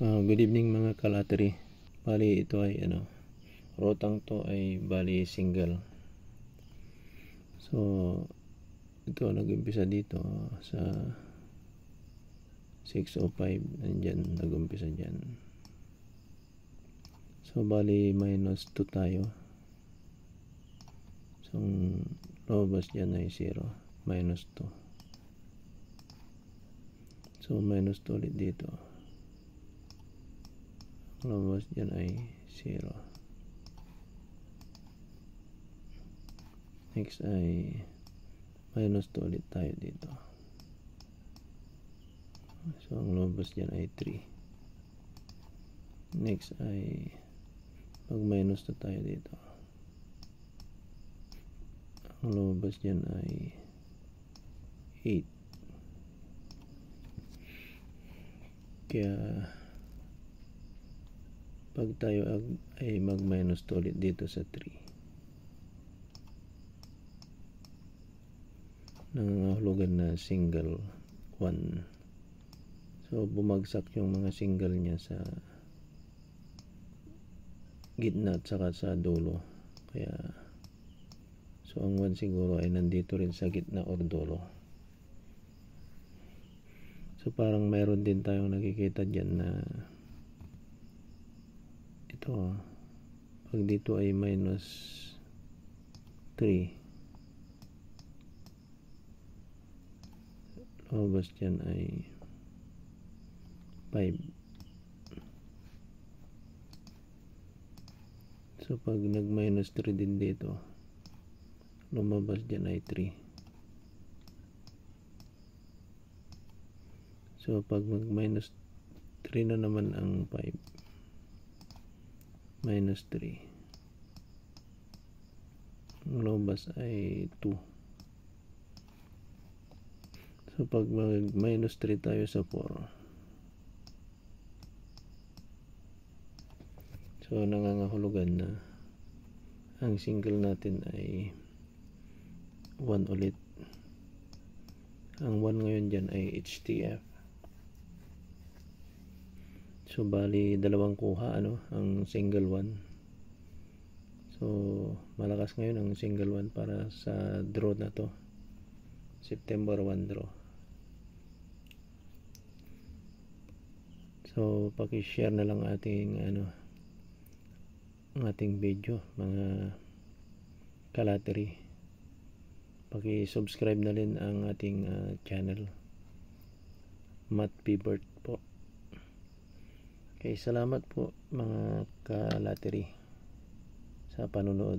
Good evening mga kalateri. Bali ito ay rotang to ay bali single. So ito nag-umpisa dito sa 605, nandyan nag-umpisa dyan. So bali minus 2 tayo. So lobas dyan ay 0, minus 2. So minus 2 ulit dito. Lobas dyan ay 0. Next ay minus 2 ulit tayo dito. So ang lobas dyan ay 3. Next ay pag minus 2 tayo dito. Ang lobas dyan ay 8. Kaya pag tayo ay mag minus 2 ulit dito sa 3, nangangahulugan na single 1. So bumagsak yung mga single niya sa gitna at saka sa dulo. Kaya so ang 1 siguro ay nandito rin sa gitna or dulo. So parang mayroon din tayong nakikita dyan na ito, pag dito ay minus 3, lobas dyan ay 5. So pag nag minus 3 din dito, lumabas dyan ay 3. So pag mag minus 3 na naman ang 5, minus 3, ang lobas ay 2. So pag mag minus 3 tayo sa 4, so nangangahulugan na ang single natin ay 1 ulit. Ang 1 ngayon dyan ay HTF. So bali dalawang kuha ang single 1. So malakas ngayon ang single 1 para sa draw na to, September 1 draw. So paki-share na lang ating ating video mga kalateri. Paki-subscribe na rin ang ating channel Matt Pibert po. Okay, salamat po mga kalateri sa panonood.